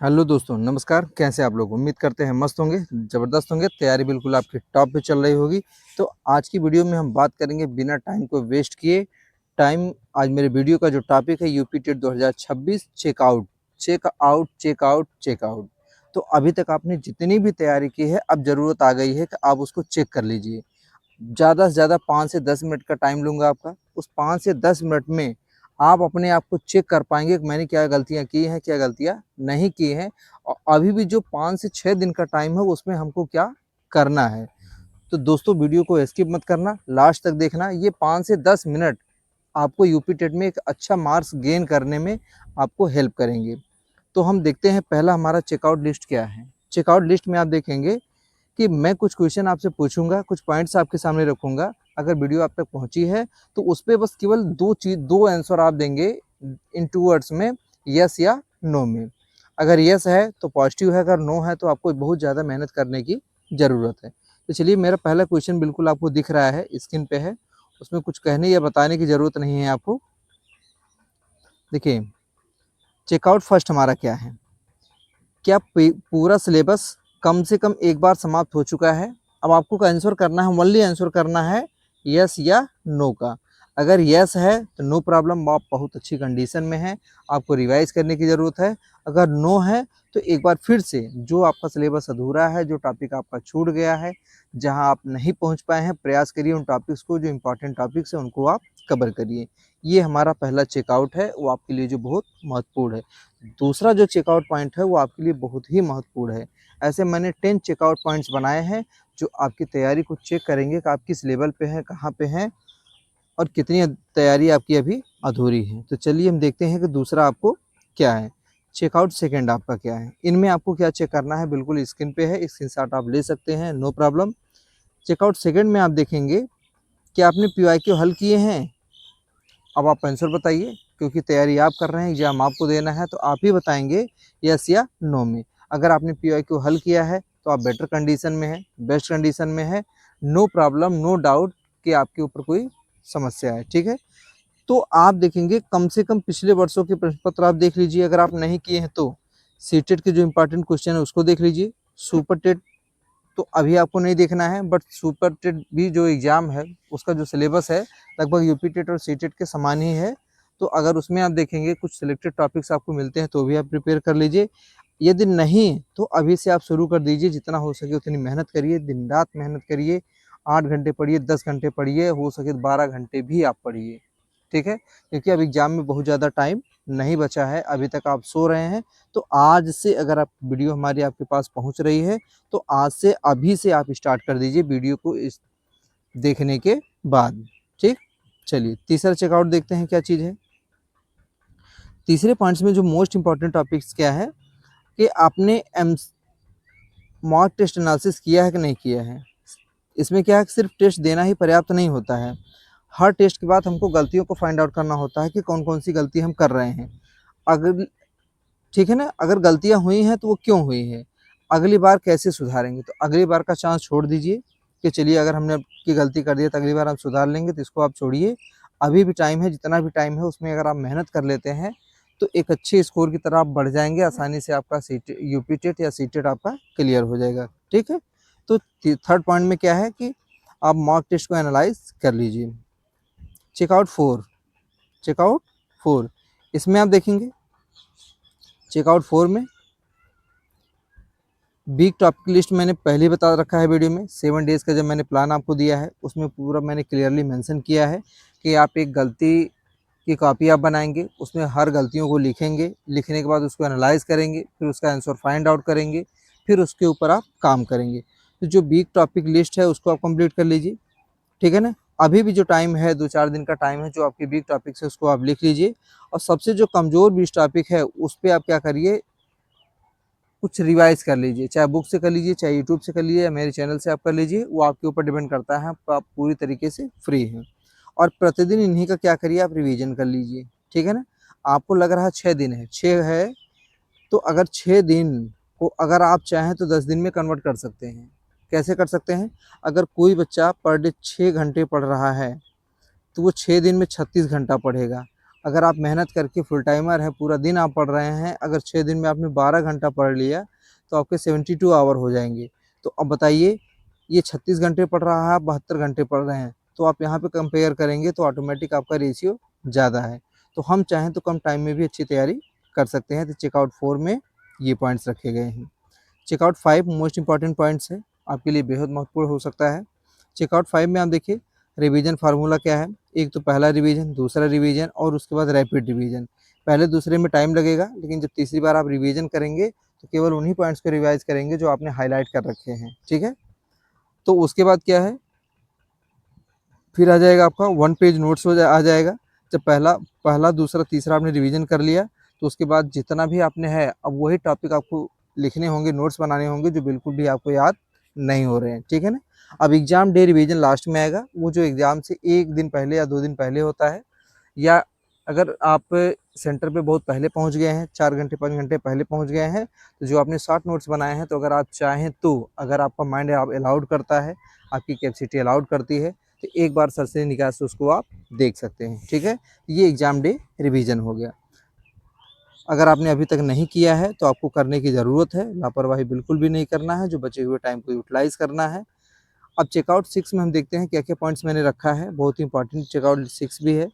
Hello दोस्तों, नमस्कार। कैसे आप लोग? उम्मीद करते हैं मस्त होंगे, ज़बरदस्त होंगे। तैयारी बिल्कुल आपकी टॉप पे चल रही होगी। तो आज की वीडियो में हम बात करेंगे बिना टाइम को वेस्ट किए। टाइम आज मेरे वीडियो का जो टॉपिक है UP TET 2026 checkout, checkout, checkout, checkout. तो अभी तक आपने जितनी भी तैयारी की है, अब ज़रूरत आ गई है कि आप उसको चेक कर लीजिए। ज़्यादा से ज़्यादा 5 से 10 मिनट का टाइम लूँगा आपका। उस 5 से 10 मिनट में आप अपने आप को चेक कर पाएँगे कि मैंने क्या गलतियाँ की हैं, क्या गलतियाँ नहीं की हैं और अभी भी जो 5 से 6 दिन का टाइम है उसमें हमको क्या करना है। तो दोस्तों वीडियो को स्किप मत करना, लास्ट तक देखना। ये 5 से 10 मिनट आपको यूपी टेट में एक अच्छा मार्क्स गेन करने में आपको हेल्प करेंगे। तो हम देखते हैं पहला हमारा चेकआउट लिस्ट क्या है। चेकआउट लिस्ट में आप देखेंगे कि मैं कुछ क्वेश्चन आपसे पूछूँगा, कुछ पॉइंट्स आपके सामने रखूँगा। अगर वीडियो आप तक पहुँची है, तो उस पे बस केवल 2 आंसर आप देंगे इन 2 वर्ड्स में, येस या नो में। अगर येस है तो पॉजिटिव है, अगर नो है तो आपको बहुत ज़्यादा मेहनत करने की ज़रूरत है। तो चलिए मेरा पहला क्वेश्चन बिल्कुल आपको दिख रहा है, स्क्रीन पे है। उसमें कुछ कहने या बताने की ज़रूरत नहीं है आपको। देखिए, चेकआउट फर्स्ट हमारा क्या है? क्या पूरा सिलेबस कम से कम एक बार समाप्त हो चुका है? अब आपको का आंसर करना है, ओनली आंसर करना है यस या नो का। अगर यस है तो नो प्रॉब्लम, आप बहुत अच्छी कंडीशन में हैं, आपको रिवाइज करने की ज़रूरत है। अगर नो है तो एक बार फिर से जो आपका सिलेबस अधूरा है, जो टॉपिक आपका छूट गया है, जहां आप नहीं पहुंच पाए हैं, प्रयास करिए उन टॉपिक्स को, जो इंपॉर्टेंट टॉपिक्स हैं उनको आप कवर करिए। ये हमारा पहला चेकआउट है, वो आपके लिए जो बहुत महत्वपूर्ण है। दूसरा जो चेकआउट पॉइंट है वो आपके लिए बहुत ही महत्वपूर्ण है। ऐसे मैंने 10 चेकआउट पॉइंट्स बनाए हैं जो आपकी तैयारी को चेक करेंगे कि आप किस लेवल पे हैं, कहाँ पे हैं और कितनी तैयारी आपकी अभी अधूरी है। तो चलिए हम देखते हैं कि दूसरा आपको क्या है। चेकआउट सेकंड आपका क्या है। इनमें आपको क्या चेक करना है, बिल्कुल स्क्रीन पे है, स्क्रीनशॉट आप ले सकते हैं, नो प्रॉब्लम। चेकआउट सेकंड में आप देखेंगे कि आपने पीवाईक्यू हल किए हैं। अब आप आंसर बताइए, क्योंकि तैयारी आप कर रहे हैं, एग्जाम आपको देना है, तो आप ही बताएंगे यस या नो में। अगर आपने पीवाईक्यू हल किया है तो आप बेटर कंडीशन में है, बेस्ट कंडीशन में है, नो प्रॉब्लम, नो डाउट कि आपके ऊपर कोई समस्या है। ठीक है, तो आप देखेंगे कम से कम पिछले वर्षों के प्रश्न पत्र आप देख लीजिए। अगर आप नहीं किए हैं तो सीटेट के जो इंपॉर्टेंट क्वेश्चन है उसको देख लीजिए। सुपर टेट तो अभी आपको नहीं देखना है, बट सुपर टेट भी जो एग्ज़ाम है उसका जो सिलेबस है लगभग यूपी टेट और सी टेट के समान ही है। तो अगर उसमें आप देखेंगे कुछ सिलेक्टेड टॉपिक्स आपको मिलते हैं तो भी आप प्रिपेयर कर लीजिए। यदि नहीं तो अभी से आप शुरू कर दीजिए, जितना हो सके उतनी मेहनत करिए, दिन रात मेहनत करिए। 8 घंटे पढ़िए, 10 घंटे पढ़िए, हो सके तो 12 घंटे भी आप पढ़िए। ठीक है, क्योंकि अब एग्ज़ाम में बहुत ज़्यादा टाइम नहीं बचा है, अभी तक आप सो रहे हैं। तो आज से अगर आप वीडियो हमारी आपके पास पहुंच रही है तो आज से अभी से आप स्टार्ट कर दीजिए वीडियो को इस देखने के बाद। ठीक, चलिए तीसरा चेकआउट देखते हैं क्या चीज़ है। तीसरे पॉइंट्स में जो मोस्ट इंपॉर्टेंट टॉपिक्स क्या है कि आपने एम मॉक टेस्ट एनालिसिस किया है कि नहीं किया है। इसमें क्या है, सिर्फ टेस्ट देना ही पर्याप्त नहीं होता है। हर टेस्ट के बाद हमको गलतियों को फाइंड आउट करना होता है कि कौन कौन सी गलती हम कर रहे हैं। अगर ठीक है ना, अगर गलतियाँ हुई हैं तो वो क्यों हुई हैं, अगली बार कैसे सुधारेंगे। तो अगली बार का चांस छोड़ दीजिए कि चलिए अगर हमने की गलती कर दी है तो अगली बार हम सुधार लेंगे, तो इसको आप छोड़िए। अभी भी टाइम है, जितना भी टाइम है उसमें अगर आप मेहनत कर लेते हैं तो एक अच्छे स्कोर की तरफ आप बढ़ जाएंगे। आसानी से आपका यूपी टेट या सी टेट आपका क्लियर हो जाएगा। ठीक है, तो थर्ड पॉइंट में क्या है कि आप मॉक टेस्ट को एनालाइज कर लीजिए। चेकआउट फोर, चेकआउट फोर, इसमें आप देखेंगे चेकआउट फोर में बिग टॉपिक लिस्ट मैंने पहले ही बता रखा है वीडियो में। 7 डेज़ का जब मैंने प्लान आपको दिया है उसमें पूरा मैंने क्लियरली मेंशन किया है कि आप एक गलती की कॉपी आप बनाएंगे, उसमें हर गलतियों को लिखेंगे, लिखने के बाद उसको एनालाइज करेंगे, फिर उसका आंसर फाइंड आउट करेंगे, फिर उसके ऊपर आप काम करेंगे। तो जो बिग टॉपिक लिस्ट है उसको आप कंप्लीट कर लीजिए। ठीक है ना, अभी भी जो टाइम है 2-4 दिन का टाइम है, जो आपकी बिग टॉपिक्स है उसको आप लिख लीजिए। और सबसे जो कमज़ोर बिग टॉपिक है उस पर आप क्या करिए, कुछ रिवाइज कर लीजिए, चाहे बुक से कर लीजिए, चाहे यूट्यूब से कर लीजिए या मेरे चैनल से आप कर लीजिए, वो आपके ऊपर डिपेंड करता है, आप पूरी तरीके से फ्री हैं। और प्रतिदिन इन्हीं का क्या करिए, आप रिवीजन कर लीजिए। ठीक है ना, आपको लग रहा है 6 दिन है, 6 है, तो अगर 6 दिन को अगर आप चाहें तो 10 दिन में कन्वर्ट कर सकते हैं। कैसे कर सकते हैं, अगर कोई बच्चा पर डे 6 घंटे पढ़ रहा है तो वो 6 दिन में 36 घंटा पढ़ेगा। अगर आप मेहनत करके फुल टाइमर हैं, पूरा दिन आप पढ़ रहे हैं, अगर 6 दिन में आपने 12 घंटा पढ़ लिया तो आपके 72 आवर हो जाएंगे। तो अब बताइए, ये 36 घंटे पढ़ रहा है, आप 72 घंटे पढ़ रहे हैं, तो आप यहाँ पे कंपेयर करेंगे तो ऑटोमेटिक आपका रेशियो ज़्यादा है। तो हम चाहें तो कम टाइम में भी अच्छी तैयारी कर सकते हैं। तो चेकआउट 4 में ये पॉइंट्स रखे गए हैं। चेकआउट 5 मोस्ट इंपॉर्टेंट पॉइंट्स है, आपके लिए बेहद महत्वपूर्ण हो सकता है। चेकआउट 5 में आप देखिए रिवीजन फार्मूला क्या है। एक तो पहला रिवीजन, दूसरा रिवीजन और उसके बाद रैपिड रिवीजन। पहले दूसरे में टाइम लगेगा, लेकिन जब तीसरी बार आप रिवीजन करेंगे तो केवल उन्हीं पॉइंट्स को रिवाइज करेंगे जो आपने हाईलाइट कर रखे हैं, ठीक है। तो उसके बाद क्या है, फिर आ जाएगा आपका 1 पेज नोट्स आ जाएगा। जब पहला पहला दूसरा तीसरा आपने रिवीजन कर लिया तो उसके बाद जितना भी आपने है, अब वही टॉपिक आपको लिखने होंगे, नोट्स बनाने होंगे जो बिल्कुल भी आपको याद नहीं हो रहे हैं, ठीक है ना। अब एग्जाम डे रिवीजन लास्ट में आएगा, वो जो एग्जाम से 1 दिन पहले या 2 दिन पहले होता है, या अगर आप सेंटर पे बहुत पहले पहुंच गए हैं, 4 घंटे 5 घंटे पहले पहुंच गए हैं, तो जो आपने शॉर्ट नोट्स बनाए हैं, तो अगर आप चाहें तो, अगर आपका माइंड आप अलाउड करता है, आपकी कैपेसिटी अलाउड करती है, तो एक बार सर से निकाल से उसको आप देख सकते हैं, ठीक है। ये एग्जाम डे रिवीजन हो गया। अगर आपने अभी तक नहीं किया है तो आपको करने की ज़रूरत है, लापरवाही बिल्कुल भी नहीं करना है, जो बचे हुए टाइम को यूटिलाइज़ करना है। अब चेकआउट 6 में हम देखते हैं क्या-क्या पॉइंट्स मैंने रखा है, बहुत ही इंपॉर्टेंट चेकआउट 6 भी है।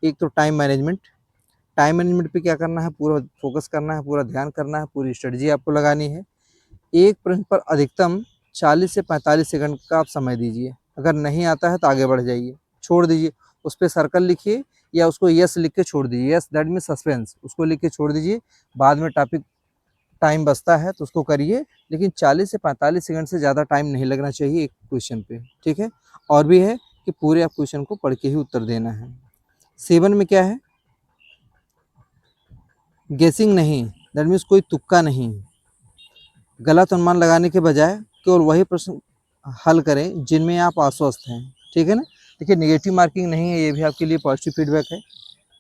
एक तो टाइम मैनेजमेंट। टाइम मैनेजमेंट पे क्या करना है, पूरा फोकस करना है, पूरा ध्यान करना है, पूरी स्ट्रेटजी आपको लगानी है। एक प्रश्न पर अधिकतम 40 से 45 सेकंड का आप समय दीजिए। अगर नहीं आता है तो आगे बढ़ जाइए, छोड़ दीजिए, उस पे सर्कल लिखिए या उसको यस लिख के छोड़ दीजिए। यस दैट मीन्स सस्पेंस, उसको लिख के छोड़ दीजिए। बाद में टॉपिक टाइम बचता है तो उसको करिए, लेकिन 40 से 45 सेकंड से ज़्यादा टाइम नहीं लगना चाहिए एक क्वेश्चन पे, ठीक है। और भी है कि पूरे आप क्वेश्चन को पढ़ के ही उत्तर देना है। 7 में क्या है, गेसिंग नहीं, दैट मीन्स कोई तुक्का नहीं। गलत अनुमान लगाने के बजाय केवल वही प्रश्न हल करें जिनमें आप आश्वस्त हैं, ठीक है ना। देखिए नेगेटिव मार्किंग नहीं है, ये भी आपके लिए पॉजिटिव फीडबैक है,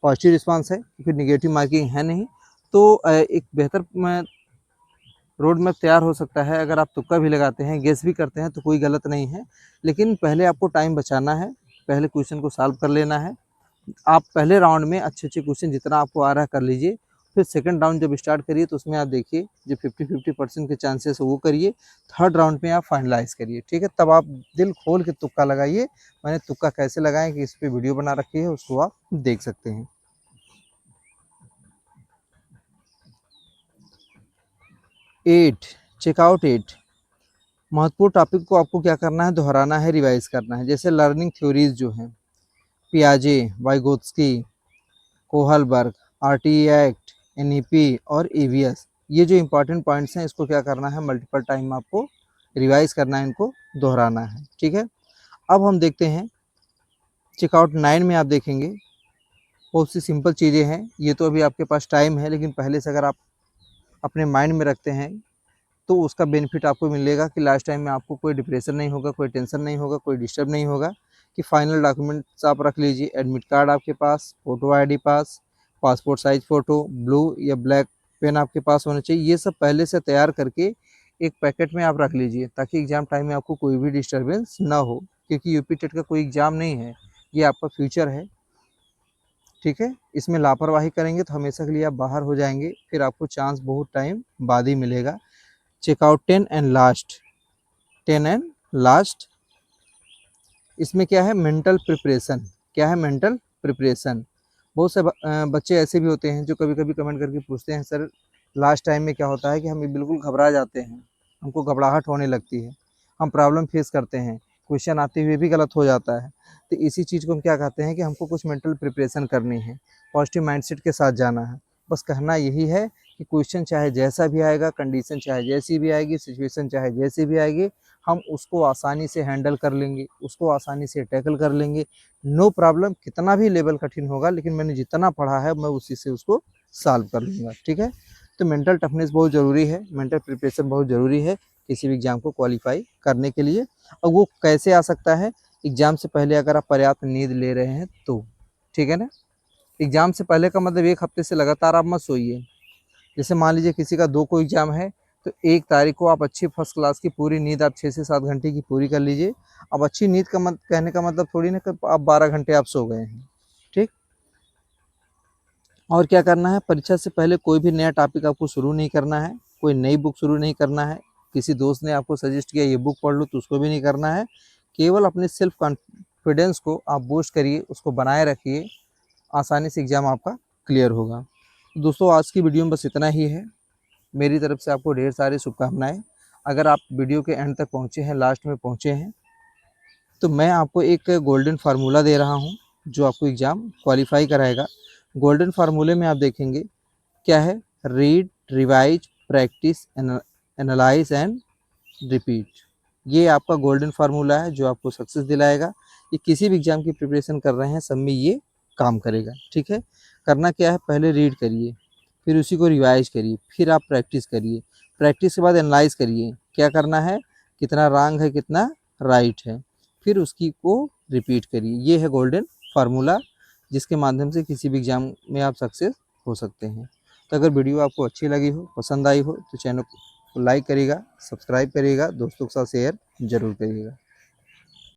पॉजिटिव रिस्पांस है, क्योंकि नेगेटिव मार्किंग है नहीं। तो एक बेहतर रोड मैप तैयार हो सकता है अगर आप तुक्का भी लगाते हैं, गेस भी करते हैं, तो कोई गलत नहीं है। लेकिन पहले आपको टाइम बचाना है, पहले क्वेश्चन को सॉल्व कर लेना है। आप पहले राउंड में अच्छे-अच्छे क्वेश्चन जितना आपको आ रहा है कर लीजिए। फिर सेकंड राउंड जब स्टार्ट करिए तो उसमें आप देखिए जो 50-50% के चांसेस है वो करिए। थर्ड राउंड में आप फाइनलाइज़ करिए, ठीक है? तब आप दिल खोल के तुक्का लगाइए। मैंने तुक्का कैसे लगाएँ कि इस पे वीडियो बना रखी है, उसको आप देख सकते हैं। 8 चेकआउट 8 महत्वपूर्ण टॉपिक को आपको क्या करना है, दोहराना है, रिवाइज़ करना है। जैसे लर्निंग थ्योरीज़ जो हैं, पियाजे, Vygotsky, Kohlberg, RTE act, NEP और ईवीएस, ये जो इंपॉर्टेंट पॉइंट्स हैं इसको क्या करना है, मल्टीपल टाइम आपको रिवाइज करना है, इनको दोहराना है, ठीक है। अब हम देखते हैं चेकआउट 9 में आप देखेंगे बहुत सी सिंपल चीज़ें हैं। ये तो अभी आपके पास टाइम है, लेकिन पहले से अगर आप अपने माइंड में रखते हैं तो उसका बेनिफिट आपको मिलेगा कि लास्ट टाइम में आपको कोई डिप्रेशन नहीं होगा, कोई टेंशन नहीं होगा, कोई डिस्टर्ब नहीं होगा। कि फाइनल डॉक्यूमेंट्स आप रख लीजिए, एडमिट कार्ड आपके पास, फ़ोटो आईडी पास, पासपोर्ट साइज़ फ़ोटो, ब्लू या ब्लैक पेन आपके पास होना चाहिए। ये सब पहले से तैयार करके एक पैकेट में आप रख लीजिए, ताकि एग्ज़ाम टाइम में आपको कोई भी डिस्टर्बेंस ना हो। क्योंकि यूपी टेट का कोई एग्ज़ाम नहीं है, ये आपका फ्यूचर है, ठीक है। इसमें लापरवाही करेंगे तो हमेशा के लिए आप बाहर हो जाएँगे, फिर आपको चांस बहुत टाइम बाद ही मिलेगा। Checkout 10 and last, 10 and last, इसमें क्या है, मेंटल प्रिपरेशन। क्या है, मेंटल प्रिपरेशन। बहुत से बच्चे ऐसे भी होते हैं जो कभी-कभी कमेंट करके पूछते हैं, सर लास्ट टाइम में क्या होता है कि हम बिल्कुल घबरा जाते हैं, हमको घबराहट होने लगती है, हम प्रॉब्लम फेस करते हैं, क्वेश्चन आते हुए भी गलत हो जाता है। तो इसी चीज़ को हम क्या कहते हैं कि हमको कुछ मेंटल प्रिपरेशन करनी है, पॉजिटिव माइंडसेट के साथ जाना है। बस कहना यही है कि क्वेश्चन चाहे जैसा भी आएगा, कंडीशन चाहे जैसी भी आएगी, सिचुएशन चाहे जैसी भी आएगी, हम उसको आसानी से हैंडल कर लेंगे, उसको आसानी से टैकल कर लेंगे, नो प्रॉब्लम। कितना भी लेवल कठिन होगा, लेकिन मैंने जितना पढ़ा है मैं उसी से उसको सॉल्व कर लूँगा, ठीक है। तो मेंटल टफनेस बहुत ज़रूरी है, मेंटल प्रिपरेशन बहुत ज़रूरी है किसी भी एग्ज़ाम को क्वालिफाई करने के लिए। और वो कैसे आ सकता है, एग्ज़ाम से पहले अगर आप पर्याप्त नींद ले रहे हैं तो, ठीक है ना। एग्ज़ाम से पहले का मतलब 1 हफ्ते से लगातार आप मत सोइए। जैसे मान लीजिए किसी का 2 को एग्ज़ाम है, तो 1 तारीख को आप अच्छी फर्स्ट क्लास की पूरी नींद आप 6 से 7 घंटे की पूरी कर लीजिए। अब अच्छी नींद का कहने का मतलब थोड़ी ना कि आप 12 घंटे आप सो गए हैं, ठीक? और क्या करना है, परीक्षा से पहले कोई भी नया टॉपिक आपको शुरू नहीं करना है, कोई नई बुक शुरू नहीं करना है। किसी दोस्त ने आपको सजेस्ट किया ये बुक पढ़ लो तो उसको भी नहीं करना है। केवल अपने सेल्फ कॉन्फिडेंस को आप बूस्ट करिए, उसको बनाए रखिए, आसानी से एग्ज़ाम आपका क्लियर होगा। दोस्तों आज की वीडियो में बस इतना ही है। मेरी तरफ से आपको ढेर सारी शुभकामनाएं। अगर आप वीडियो के एंड तक पहुँचे हैं, लास्ट में पहुँचे हैं, तो मैं आपको एक गोल्डन फार्मूला दे रहा हूँ जो आपको एग्ज़ाम क्वालिफाई कराएगा। गोल्डन फार्मूले में आप देखेंगे क्या है, read, revise, practice, analyse and repeat. ये आपका गोल्डन फार्मूला है जो आपको सक्सेस दिलाएगा। ये किसी भी एग्ज़ाम की प्रिपरेशन कर रहे हैं सब में ये काम करेगा। ठीक है, करना क्या है, पहले रीड करिए, फिर उसी को रिवाइज करिए, फिर आप प्रैक्टिस करिए, प्रैक्टिस के बाद एनालाइज करिए क्या करना है, कितना रॉन्ग है कितना राइट है, फिर उसकी को रिपीट करिए। ये है गोल्डन फार्मूला जिसके माध्यम से किसी भी एग्ज़ाम में आप सक्सेस हो सकते हैं। तो अगर वीडियो आपको अच्छी लगी हो, पसंद आई हो, तो चैनल को लाइक करिएगा, सब्सक्राइब करिएगा, दोस्तों के साथ शेयर ज़रूर करिएगा।